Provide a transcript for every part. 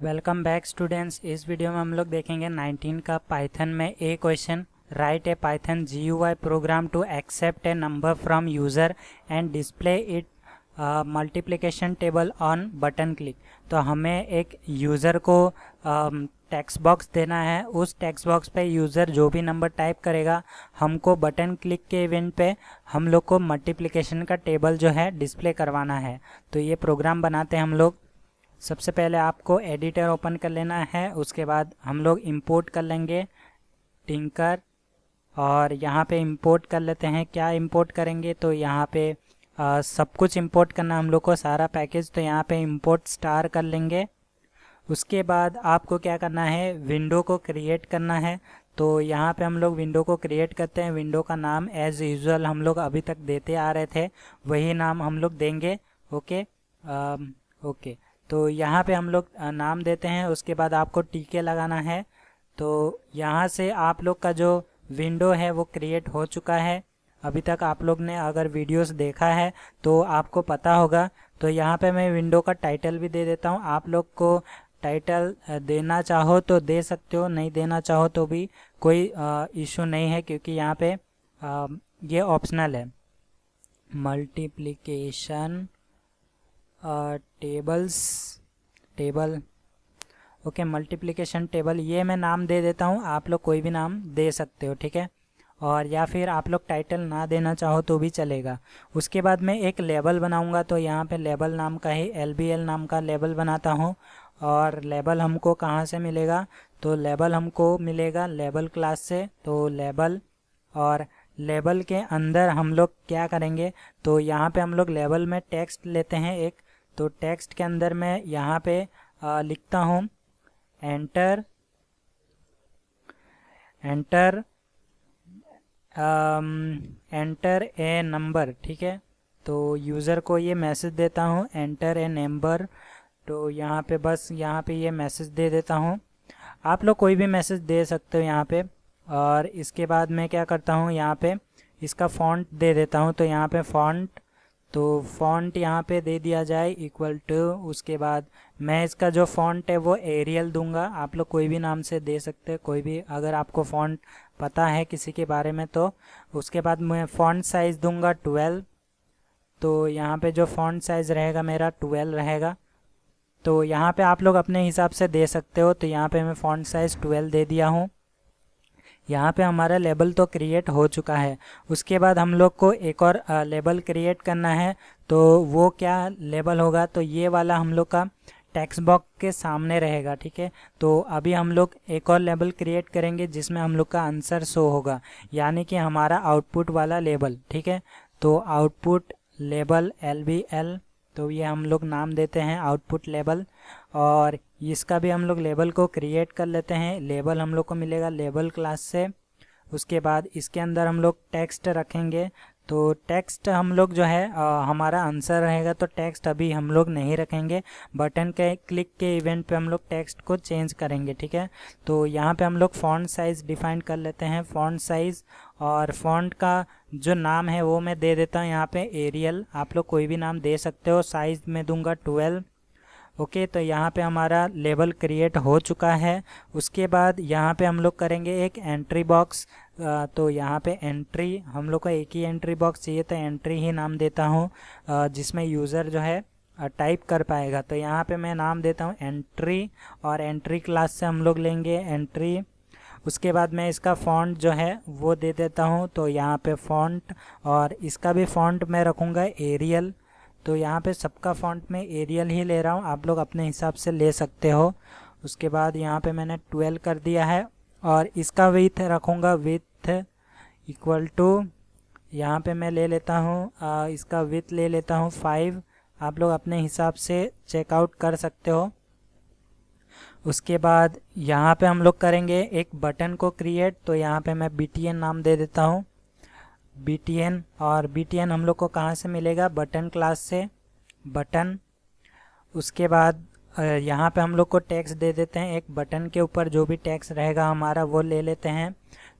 Welcome back students. इस video में हम लोग देखेंगे 19 का पाइथन में a question. Write a Python GUI program to accept a number from user and display it multiplication table on button click. तो हमें एक यूज़र को टेक्स्ट बॉक्स देना है। उस टेक्स्ट बॉक्स पे यूज़र जो भी नंबर टाइप करेगा हमको बटन क्लिक के इवेंट पे हम लोग को मल्टीप्लिकेशन का टेबल जो है डिस्प्ले करवाना है। तो ये प्रोग्राम बनाते हैं हम लोग। सबसे पहले आपको एडिटर ओपन कर लेना है, उसके बाद हम लोग इंपोर्ट कर लेंगे टिंकर, और यहाँ पे इंपोर्ट कर लेते हैं। क्या इंपोर्ट करेंगे तो यहाँ पे सब कुछ इंपोर्ट करना हम लोग को, सारा पैकेज। तो यहाँ पे इंपोर्ट स्टार कर लेंगे। उसके बाद आपको क्या करना है, विंडो को क्रिएट करना है। तो यहाँ पे हम लोग विंडो को क्रिएट करते हैं। विंडो का नाम एज यूजुअल हम लोग अभी तक देते आ रहे थे, वही नाम हम लोग देंगे। Okay okay. तो यहाँ पे हम लोग नाम देते हैं। उसके बाद आपको टीके लगाना है। तो यहाँ से आप लोग का जो विंडो है वो क्रिएट हो चुका है। अभी तक आप लोग ने अगर वीडियोस देखा है तो आपको पता होगा। तो यहाँ पे मैं विंडो का टाइटल भी दे देता हूँ। आप लोग को टाइटल देना चाहो तो दे सकते हो, नहीं देना चाहो तो भी कोई इशू नहीं है, क्योंकि यहाँ पे ये ऑप्शनल है। Multiplication table okay, multiplication table, ये मैं नाम दे देता हूँ। आप लोग कोई भी नाम दे सकते हो, ठीक है। और या फिर आप लोग टाइटल ना देना चाहो तो भी चलेगा। उसके बाद मैं एक लेबल बनाऊंगा। तो यहाँ पे लेबल नाम का ही LBL नाम का लेबल बनाता हूँ। और लेबल हमको कहाँ से मिलेगा, तो लेबल हमको मिलेगा लेबल क्लास से। तो लेबल, और लेबल के अंदर हम लोग क्या करेंगे, तो यहाँ पे हम लोग लेबल में टेक्स्ट लेते हैं एक। तो टेक्स्ट के अंदर मैं यहाँ पे लिखता हूँ एंटर ए नंबर, ठीक है। तो यूज़र को ये मैसेज देता हूँ एंटर ए नंबर। तो यहाँ पे बस यहाँ पे ये मैसेज दे देता हूँ। आप लोग कोई भी मैसेज दे सकते हो यहाँ पे। और इसके बाद मैं क्या करता हूँ, यहाँ पे इसका फ़ॉन्ट दे देता हूँ। तो यहाँ पे फ़ॉन्ट, तो फ़ॉन्ट यहाँ पे दे दिया जाए इक्वल टू। उसके बाद मैं इसका जो फ़ॉन्ट है वो एरियल दूंगा। आप लोग कोई भी नाम से दे सकते हैं, कोई भी, अगर आपको फ़ॉन्ट पता है किसी के बारे में तो। उसके बाद मैं फ़ॉन्ट साइज़ दूंगा 12। तो यहाँ पे जो फ़ॉन्ट साइज़ रहेगा मेरा 12 रहेगा। तो यहाँ पे आप लोग अपने हिसाब से दे सकते हो। तो यहाँ पे मैं फ़ॉन्ट साइज़ 12 दे दिया हूँ। यहाँ पे हमारा लेबल तो क्रिएट हो चुका है। उसके बाद हम लोग को एक और लेबल क्रिएट करना है। तो वो क्या लेबल होगा, तो ये वाला हम लोग का टेक्स्ट बॉक्स के सामने रहेगा, ठीक है। तो अभी हम लोग एक और लेबल क्रिएट करेंगे जिसमें हम लोग का आंसर शो होगा, यानी कि हमारा आउटपुट वाला लेबल, ठीक है। तो आउटपुट लेबल LBL, तो ये हम लोग नाम देते हैं आउटपुट लेबल। और इसका भी हम लोग लेबल को क्रिएट कर लेते हैं। लेबल हम लोग को मिलेगा लेबल क्लास से। उसके बाद इसके अंदर हम लोग टेक्स्ट रखेंगे। तो टेक्स्ट हम लोग जो है हमारा आंसर रहेगा। तो टेक्स्ट अभी हम लोग नहीं रखेंगे, बटन के क्लिक के इवेंट पे हम लोग टेक्स्ट को चेंज करेंगे, ठीक है। तो यहाँ पे हम लोग फ़ॉन्ट साइज़ डिफाइन कर लेते हैं, फ़ॉन्ट साइज़। और फ़ॉन्ट का जो नाम है वो मैं दे देता हूँ यहाँ पे एरियल। आप लोग कोई भी नाम दे सकते हो। साइज़ में दूंगा 12। ओके, तो यहाँ पे हमारा लेबल क्रिएट हो चुका है। उसके बाद यहाँ पे हम लोग करेंगे एक एंट्री बॉक्स। तो यहाँ पे एंट्री, हम लोग को एक ही एंट्री बॉक्स चाहिए, तो एंट्री ही नाम देता हूँ जिसमें यूज़र जो है टाइप कर पाएगा। तो यहाँ पे मैं नाम देता हूँ एंट्री, और एंट्री क्लास से हम लोग लेंगे एंट्री। उसके बाद मैं इसका फ़ॉन्ट जो है वो दे देता हूँ। तो यहाँ पे फ़ॉन्ट, और इसका भी फ़ॉन्ट मैं रखूँगा एरियल। तो यहाँ पे सबका फ़ॉन्ट में एरियल ही ले रहा हूँ, आप लोग अपने हिसाब से ले सकते हो। उसके बाद यहाँ पे मैंने 12 कर दिया है। और इसका विथ रखूँगा विथ इक्वल टू, यहाँ पे मैं ले लेता हूँ इसका विथ ले लेता हूँ 5। आप लोग अपने हिसाब से चेकआउट कर सकते हो। उसके बाद यहाँ पे हम लोग करेंगे एक बटन को क्रिएट। तो यहाँ पे मैं BTN नाम दे देता हूँ, BTN। और BTN हम लोग को कहाँ से मिलेगा, बटन क्लास से, बटन। उसके बाद यहाँ पे हम लोग को टेक्स्ट दे देते हैं। एक बटन के ऊपर जो भी टेक्स्ट रहेगा हमारा वो ले लेते हैं।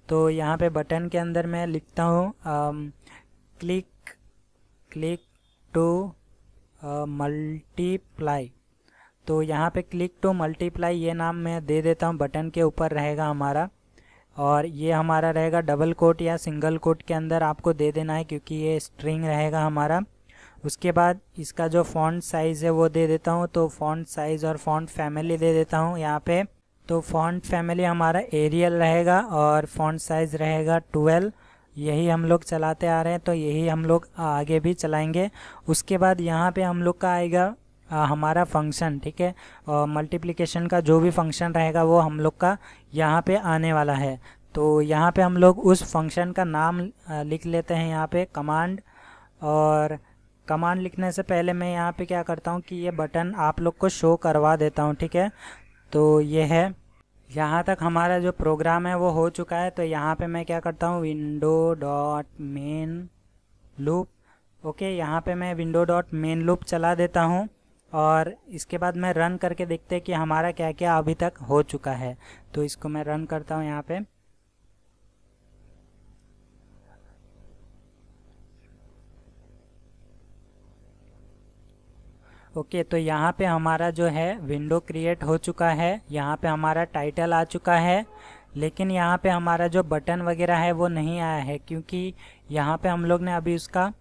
तो यहाँ पे बटन के अंदर मैं लिखता हूँ क्लिक टू मल्टीप्लाई। तो यहाँ पे क्लिक टू मल्टीप्लाई ये नाम मैं दे देता हूँ, बटन के ऊपर रहेगा हमारा, और ये हमारा रहेगा डबल कोट या सिंगल कोट के अंदर आपको दे देना है क्योंकि ये स्ट्रिंग रहेगा हमारा। उसके बाद इसका जो फ़ॉन्ट साइज़ है वो दे देता हूँ, तो फ़ॉन्ट साइज़ और फ़ॉन्ट फैमिली दे देता हूँ यहाँ पे। तो फ़ॉन्ट फैमिली हमारा एरियल रहेगा और फ़ॉन्ट साइज़ रहेगा 12। यही हम लोग चलाते आ रहे हैं तो यही हम लोग आगे भी चलाएंगे। उसके बाद यहाँ पे हम लोग का आएगा हमारा फंक्शन, ठीक है, और मल्टीप्लिकेशन का जो भी फंक्शन रहेगा वो हम लोग का यहाँ पे आने वाला है। तो यहाँ पे हम लोग उस फंक्शन का नाम लिख लेते हैं यहाँ पे कमांड। और कमांड लिखने से पहले मैं यहाँ पे क्या करता हूँ कि ये बटन आप लोग को शो करवा देता हूँ, ठीक है। तो ये है, यहाँ तक हमारा जो प्रोग्राम है वो हो चुका है। तो यहाँ पे मैं क्या करता हूँ, window dot main loop, okay, यहाँ पे मैं विंडो डॉट मेन लूप चला देता हूँ और इसके बाद मैं रन करके देखते हैं कि हमारा क्या क्या अभी तक हो चुका है। तो इसको मैं रन करता हूँ यहाँ पे। ओके, तो यहाँ पे हमारा जो है विंडो क्रिएट हो चुका है, यहाँ पे हमारा टाइटल आ चुका है, लेकिन यहाँ पे हमारा जो बटन वगैरह है वो नहीं आया है क्योंकि यहाँ पे हम लोग ने अभी उसका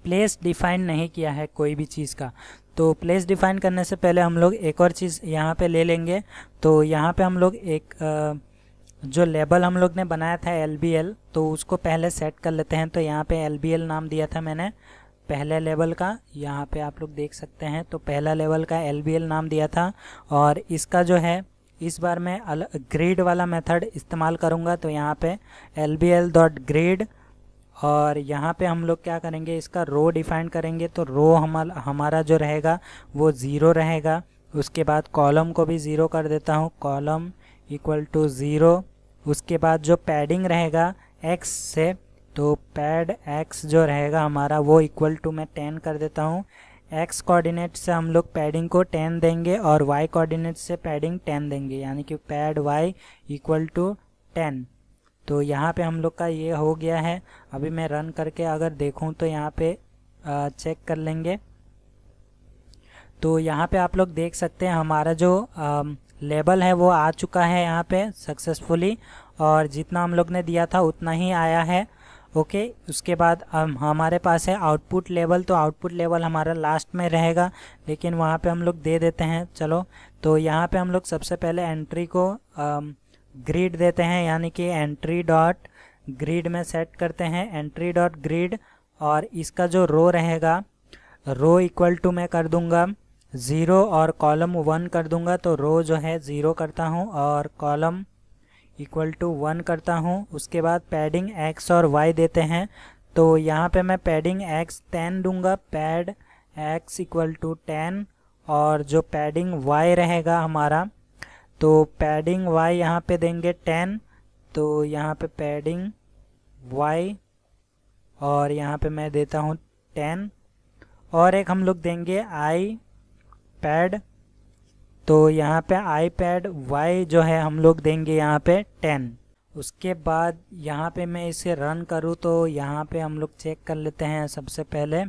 प्लेस डिफाइन नहीं किया है कोई भी चीज़ का। तो प्लेस डिफाइन करने से पहले हम लोग एक और चीज़ यहाँ पे ले लेंगे। तो यहाँ पे हम लोग एक जो लेबल हम लोग ने बनाया था LBL, तो उसको पहले सेट कर लेते हैं। तो यहाँ पे LBL नाम दिया था मैंने पहले लेवल का, यहाँ पे आप लोग देख सकते हैं। तो पहला लेवल का LBL नाम दिया था और इसका जो है इस बार मैं ग्रिड वाला मेथड इस्तेमाल करूँगा। तो यहाँ पे LBL.grid और यहाँ पे हम लोग क्या करेंगे, इसका रो डिफाइन करेंगे। तो रो हमारा जो रहेगा वो 0 रहेगा। उसके बाद कॉलम को भी 0 कर देता हूँ, कॉलम इक्वल टू 0। उसके बाद जो पैडिंग रहेगा x से, तो पैड x जो रहेगा हमारा वो इक्वल टू मैं 10 कर देता हूँ। x कोऑर्डिनेट से हम लोग पैडिंग को 10 देंगे और y कोऑर्डिनेट से पैडिंग 10 देंगे, यानी कि पैड y इक्वल टू 10। तो यहाँ पे हम लोग का ये हो गया है। अभी मैं रन करके अगर देखूँ तो यहाँ पे चेक कर लेंगे। तो यहाँ पे आप लोग देख सकते हैं हमारा जो लेबल है वो आ चुका है यहाँ पे सक्सेसफुली, और जितना हम लोग ने दिया था उतना ही आया है। ओके, उसके बाद हमारे पास है आउटपुट लेवल। तो आउटपुट लेवल हमारा लास्ट में रहेगा, लेकिन वहाँ पे हम लोग दे देते हैं। चलो, तो यहाँ पे हम लोग सबसे पहले एंट्री को ग्रिड देते हैं, यानी कि एंट्री डॉट ग्रिड में सेट करते हैं, एंट्री डॉट ग्रिड। और इसका जो रो रहेगा, रो इक्वल टू मैं कर दूंगा 0 और कॉलम 1 कर दूंगा। तो रो जो है 0 करता हूँ और कॉलम इक्वल टू 1 करता हूँ। उसके बाद पैडिंग x और y देते हैं। तो यहाँ पे मैं पैडिंग x 10 दूंगा, पैड x इक्वल टू 10, और जो पैडिंग y रहेगा हमारा, तो पैडिंग y यहाँ पे देंगे 10। तो यहाँ पे पैडिंग y और यहाँ पे मैं देता हूँ 10, और एक हम लोग देंगे i पैड। तो यहाँ पे आई पैड y जो है हम लोग देंगे यहाँ पे 10। उसके बाद यहाँ पे मैं इसे रन करूँ तो यहाँ पे हम लोग चेक कर लेते हैं सबसे पहले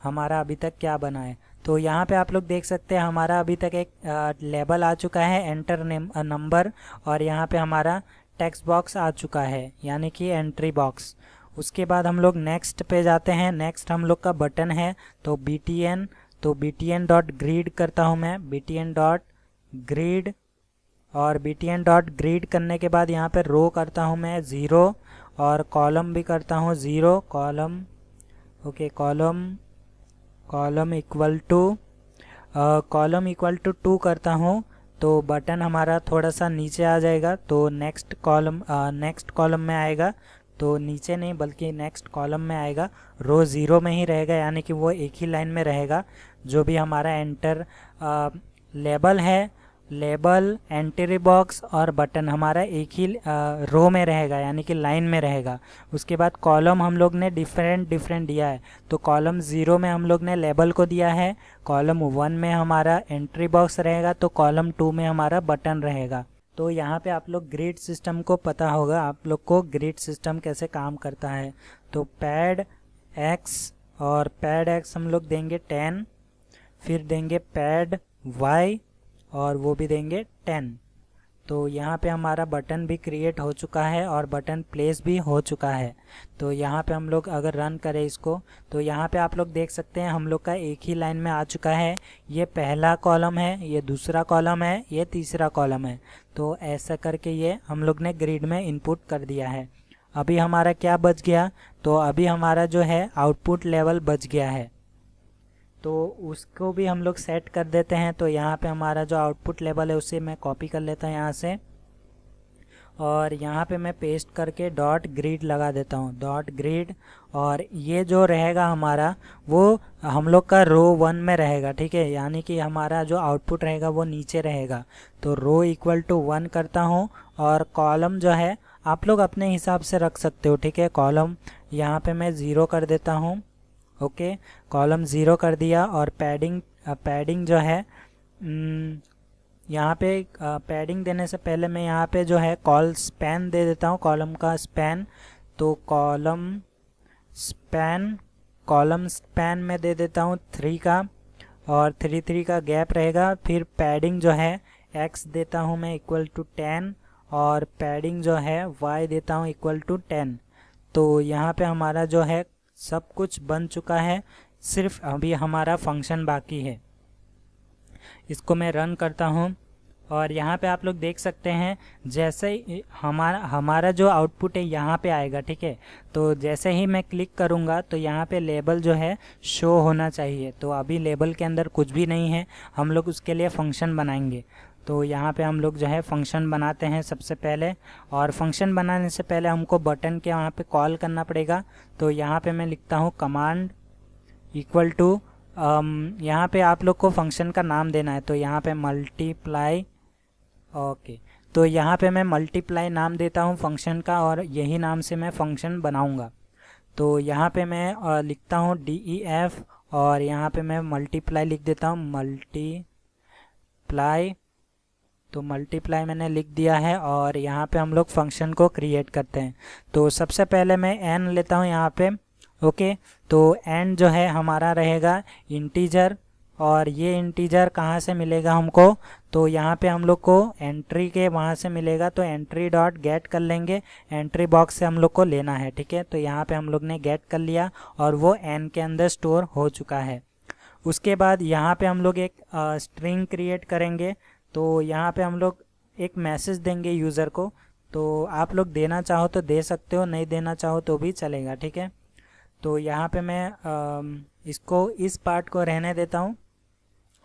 हमारा अभी तक क्या बना है। तो यहाँ पे आप लोग देख सकते हैं हमारा अभी तक एक लेबल आ चुका है, एंटर नंबर, और यहाँ पे हमारा टेक्स्ट बॉक्स आ चुका है, यानी कि एंट्री बॉक्स। उसके बाद हम लोग नेक्स्ट पे जाते हैं। नेक्स्ट हम लोग का बटन है, तो btn, तो btn.grid करता हूँ मैं, btn.grid, और btn.grid करने के बाद यहाँ पे रो करता हूँ मैं 0 और कॉलम भी करता हूँ 0, column, okay, column equal to 2 करता हूँ। तो बटन हमारा थोड़ा सा नीचे आ जाएगा, तो नेक्स्ट कॉलम में आएगा। तो नीचे नहीं बल्कि नेक्स्ट कॉलम में आएगा, रो 0 में ही रहेगा, यानी कि वो एक ही लाइन में रहेगा। जो भी हमारा एंटर लेबल है, लेबल, एंट्री बॉक्स और बटन हमारा एक ही रो में रहेगा, यानी कि लाइन में रहेगा। उसके बाद कॉलम हम लोग ने डिफरेंट दिया है। तो कॉलम 0 में हम लोग ने लेबल को दिया है, कॉलम 1 में हमारा एंट्री बॉक्स रहेगा, तो कॉलम 2 में हमारा बटन रहेगा। तो यहाँ पे आप लोग ग्रिड सिस्टम को पता होगा, आप लोग को ग्रिड सिस्टम कैसे काम करता है। तो पैड x और पैड x हम लोग देंगे 10, फिर देंगे पैड y और वो भी देंगे 10। तो यहाँ पे हमारा बटन भी क्रिएट हो चुका है और बटन प्लेस भी हो चुका है। तो यहाँ पे हम लोग अगर रन करें इसको, तो यहाँ पे आप लोग देख सकते हैं हम लोग का एक ही लाइन में आ चुका है। ये पहला कॉलम है, ये दूसरा कॉलम है, ये तीसरा कॉलम है। तो ऐसा करके ये हम लोग ने ग्रिड में इनपुट कर दिया है। अभी हमारा क्या बच गया, तो अभी हमारा जो है आउटपुट लेवल बच गया है, तो उसको भी हम लोग सेट कर देते हैं। तो यहाँ पे हमारा जो आउटपुट लेवल है उसे मैं कॉपी कर लेता हूँ यहाँ से, और यहाँ पे मैं पेस्ट करके डॉट ग्रिड लगा देता हूँ, डॉट ग्रिड। और ये जो रहेगा हमारा वो हम लोग का रो 1 में रहेगा, ठीक है, यानी कि हमारा जो आउटपुट रहेगा वो नीचे रहेगा। तो रो इक्वल टू 1 करता हूँ, और कॉलम जो है आप लोग अपने हिसाब से रख सकते हो, ठीक है। कॉलम यहाँ पे मैं 0 कर देता हूँ, ओके, कॉलम 0 कर दिया। और पैडिंग जो है यहाँ पे पैडिंग देने से पहले मैं यहाँ पे जो है कॉल स्पैन दे देता हूँ, कॉलम का स्पैन। तो कॉलम स्पैन में दे देता हूँ 3 का, और 3 का गैप रहेगा। फिर पैडिंग जो है x देता हूँ मैं इक्वल टू 10, और पैडिंग जो है y देता हूँ इक्वल टू 10। तो यहाँ पे हमारा जो है सब कुछ बन चुका है, सिर्फ अभी हमारा फंक्शन बाकी है। इसको मैं रन करता हूँ, और यहाँ पे आप लोग देख सकते हैं जैसे ही हमारा जो आउटपुट है यहाँ पे आएगा, ठीक है। तो जैसे ही मैं क्लिक करूँगा तो यहाँ पे लेबल जो है शो होना चाहिए। तो अभी लेबल के अंदर कुछ भी नहीं है, हम लोग उसके लिए फंक्शन बनाएंगे। तो यहाँ पे हम लोग जो है फंक्शन बनाते हैं सबसे पहले, और फंक्शन बनाने से पहले हमको बटन के वहाँ पे कॉल करना पड़ेगा। तो यहाँ पे मैं लिखता हूँ कमांड इक्वल टू, यहाँ पे आप लोग को फंक्शन का नाम देना है। तो यहाँ पे मल्टीप्लाई, ओके, तो यहाँ पे मैं मल्टीप्लाई नाम देता हूँ फंक्शन का, और यही नाम से मैं फंक्शन बनाऊँगा। तो यहाँ पे मैं लिखता हूँ DEF, और यहाँ पे मैं मल्टीप्लाई लिख देता हूँ, मल्टीप्लाई। तो मल्टीप्लाई मैंने लिख दिया है, और यहाँ पे हम लोग फंक्शन को क्रिएट करते हैं। तो सबसे पहले मैं n लेता हूँ यहाँ पे, ओके। तो n जो है हमारा रहेगा इंटीजर, और ये इंटीजर कहाँ से मिलेगा हमको, तो यहाँ पे हम लोग को एंट्री के वहाँ से मिलेगा। तो एंट्री डॉट गेट कर लेंगे, एंट्री बॉक्स से हम लोग को लेना है, ठीक है। तो यहाँ पे हम लोग ने गेट कर लिया, और वो n के अंदर स्टोर हो चुका है। उसके बाद यहाँ पे हम लोग एक स्ट्रिंग क्रिएट करेंगे। तो यहाँ पे हम लोग एक मैसेज देंगे यूज़र को। तो आप लोग देना चाहो तो दे सकते हो, नहीं देना चाहो तो भी चलेगा, ठीक है। तो यहाँ पे मैं इसको इस पार्ट को रहने देता हूँ,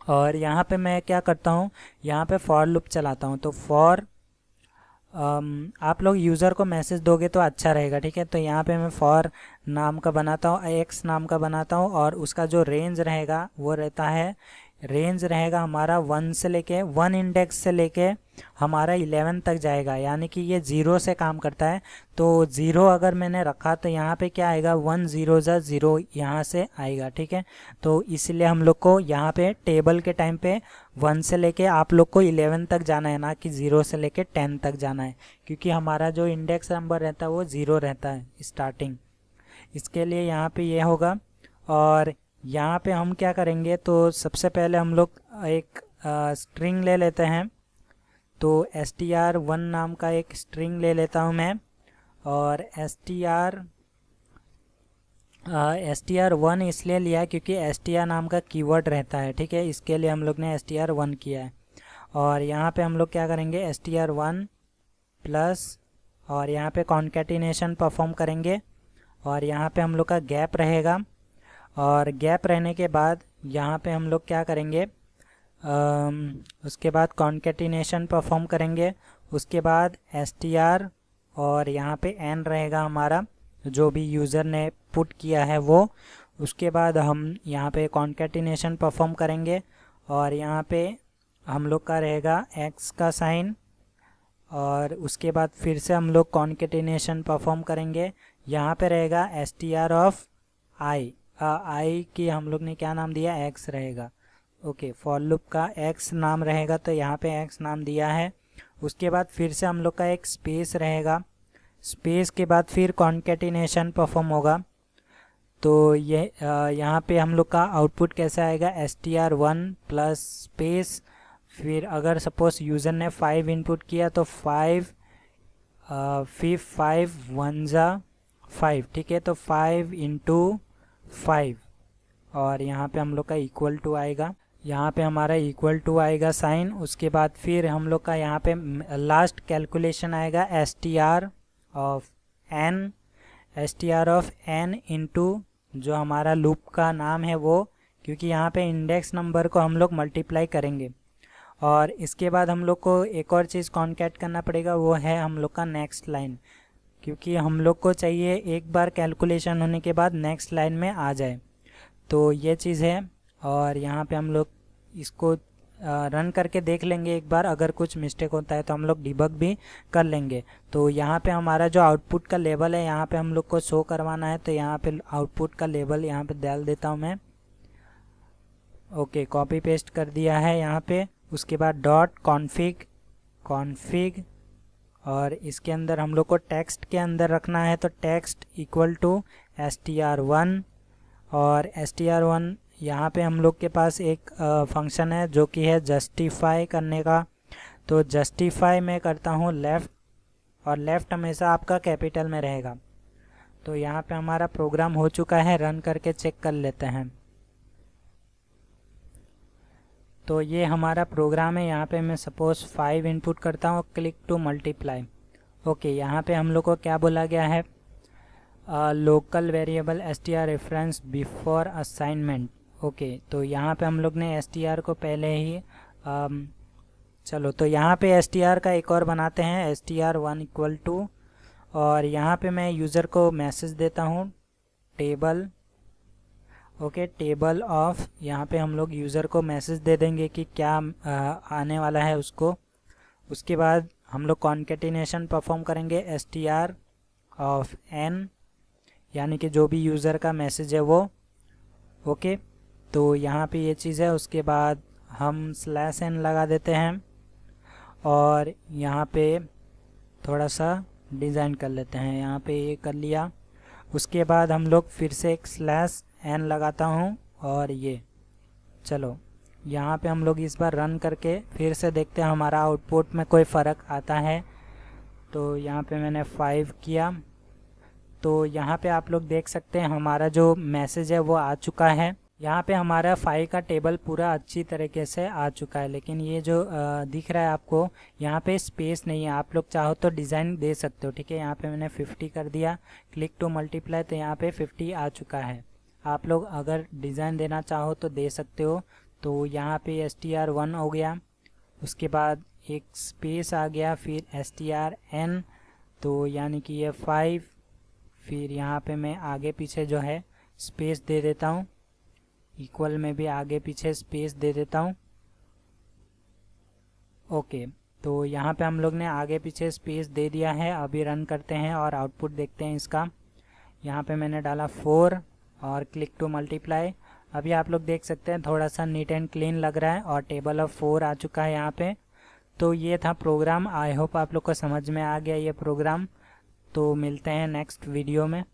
और यहाँ पे मैं क्या करता हूँ, यहाँ पे फॉर लूप चलाता हूँ। तो फॉर आप लोग यूज़र को मैसेज दोगे तो अच्छा रहेगा, ठीक है। तो यहाँ पे मैं फॉर नाम का बनाता हूँ, x नाम का बनाता हूँ, और उसका जो रेंज रहेगा वो रहता है, रेंज रहेगा हमारा 1 से लेके 1 इंडेक्स से लेके हमारा 11 तक जाएगा, यानी कि ये 0 से काम करता है। तो 0 अगर मैंने रखा तो यहाँ पे क्या आएगा, 1 0 0 यहाँ से आएगा, ठीक है। तो इसलिए हम लोग को यहाँ पे टेबल के टाइम पे 1 से लेके आप लोग को 11 तक जाना है, ना कि 0 से लेके 10 तक जाना है, क्योंकि हमारा जो इंडेक्स नंबर रहता है वो 0 रहता है स्टार्टिंग। इसके लिए यहाँ पे ये होगा। और यहाँ पे हम क्या करेंगे, तो सबसे पहले हम लोग एक स्ट्रिंग ले लेते हैं। तो str1 नाम का एक स्ट्रिंग ले लेता हूँ मैं, और str1 इसलिए लिया क्योंकि str नाम का कीवर्ड रहता है, ठीक है। इसके लिए हम लोग ने str1 किया है। और यहाँ पे हम लोग क्या करेंगे, str1 प्लस, और यहाँ पे कॉन्केटिनेशन परफॉर्म करेंगे, और यहाँ पे हम लोग का गैप रहेगा। और गैप रहने के बाद यहाँ पे हम लोग क्या करेंगे, उसके बाद कॉन्केटिनेशन परफॉर्म करेंगे। उसके बाद str, और यहाँ पे n रहेगा हमारा जो भी यूज़र ने पुट किया है वो। उसके बाद हम यहाँ पे कॉन्केटिनेशन परफॉर्म करेंगे, और यहाँ पे हम लोग का रहेगा x का साइन, और उसके बाद फिर से हम लोग कॉन्केटिनेशन परफॉर्म करेंगे। यहाँ पे रहेगा str ऑफ i, आई की हम लोग ने क्या नाम दिया, x रहेगा, ओके। फॉर लूप का x नाम रहेगा, तो यहाँ पे x नाम दिया है। उसके बाद फिर से हम लोग का एक स्पेस रहेगा, स्पेस के बाद फिर कॉन्केटिनेशन परफॉर्म होगा। तो ये यहाँ पे हम लोग का आउटपुट कैसे आएगा, str1 प्लस स्पेस, फिर अगर सपोज यूज़र ने 5 इनपुट किया तो 5 फिर 5 1 जा 5, ठीक है। तो 5 इंटू 5 और यहाँ पे हम लोग का इक्वल टू आएगा, यहाँ पे हमारा इक्वल टू आएगा साइन। उसके बाद फिर हम लोग का यहाँ पे लास्ट कैलकुलेशन आएगा str ऑफ n इंटू जो हमारा लूप का नाम है वो, क्योंकि यहाँ पे इंडेक्स नंबर को हम लोग मल्टीप्लाई करेंगे। और इसके बाद हम लोग को एक और चीज़ कॉन्कैट करना पड़ेगा, वो है हम लोग का नेक्स्ट लाइन, क्योंकि हम लोग को चाहिए एक बार कैलकुलेशन होने के बाद नेक्स्ट लाइन में आ जाए। तो ये चीज़ है। और यहाँ पे हम लोग इसको रन करके देख लेंगे एक बार, अगर कुछ मिस्टेक होता है तो हम लोग डिबग भी कर लेंगे। तो यहाँ पे हमारा जो आउटपुट का लेवल है यहाँ पे हम लोग को शो करवाना है, तो यहाँ पे आउटपुट का लेवल यहाँ पे डाल देता हूँ मैं। ओके, कॉपी पेस्ट कर दिया है यहाँ पे। उसके बाद डॉट कॉन्फिग और इसके अंदर हम लोग को टेक्स्ट के अंदर रखना है, तो टेक्स्ट इक्वल टू str1 और str1 यहाँ पे हम लोग के पास एक फंक्शन है जो कि है जस्टिफाई करने का। तो जस्टिफाई मैं करता हूँ लेफ़्ट, और लेफ़्ट हमेशा आपका कैपिटल में रहेगा। तो यहाँ पे हमारा प्रोग्राम हो चुका है, रन करके चेक कर लेते हैं। तो ये हमारा प्रोग्राम है। यहाँ पे मैं सपोज 5 इनपुट करता हूँ, क्लिक टू मल्टीप्लाई। ओके, यहाँ पे हम लोग को क्या बोला गया है, local variable str reference before assignment. Okay, तो यहाँ पे हम लोग ने str को पहले ही चलो, तो यहाँ पे str का एक और बनाते हैं, str1 इक्वल टू, और यहाँ पे मैं यूज़र को मैसेज देता हूँ टेबल। ओके, टेबल ऑफ, यहाँ पे हम लोग यूज़र को मैसेज दे देंगे कि क्या आने वाला है उसको। उसके बाद हम लोग कॉन्केटिनेशन परफॉर्म करेंगे str ऑफ n, यानी कि जो भी यूज़र का मैसेज है वो। ओके, तो यहाँ पे ये चीज़ है। उसके बाद हम /n लगा देते हैं और यहाँ पे थोड़ा सा डिज़ाइन कर लेते हैं, यहाँ पे ये कर लिया। उसके बाद हम लोग फिर से एक /n लगाता हूँ और ये चलो, यहाँ पे हम लोग इस बार रन करके फिर से देखते हैं हमारा आउटपुट में कोई फ़र्क आता है। तो यहाँ पे मैंने 5 किया, तो यहाँ पे आप लोग देख सकते हैं हमारा जो मैसेज है वो आ चुका है। यहाँ पे हमारा 5 का टेबल पूरा अच्छी तरीके से आ चुका है, लेकिन ये जो दिख रहा है आपको, यहाँ पे स्पेस नहीं है। आप लोग चाहो तो डिज़ाइन दे सकते हो, ठीक है। यहाँ पे मैंने 50 कर दिया, क्लिक टू मल्टीप्लाई, तो यहाँ पे 50 आ चुका है। आप लोग अगर डिज़ाइन देना चाहो तो दे सकते हो। तो यहाँ पे str1 हो गया, उसके बाद एक स्पेस आ गया, फिर strn, तो यानी कि ये 5, फिर यहाँ पे मैं आगे पीछे जो है स्पेस दे देता हूँ, इक्वल में भी आगे पीछे स्पेस दे देता हूँ। ओके, तो यहाँ पे हम लोग ने आगे पीछे स्पेस दे दिया है। अभी रन करते हैं और आउटपुट देखते हैं इसका। यहाँ पे मैंने डाला 4 और क्लिक टू मल्टीप्लाई। अभी आप लोग देख सकते हैं थोड़ा सा नीट एंड क्लीन लग रहा है और टेबल ऑफ 4 आ चुका है यहाँ पे। तो ये था प्रोग्राम। आई होप आप लोग को समझ में आ गया ये प्रोग्राम। तो मिलते हैं नेक्स्ट वीडियो में।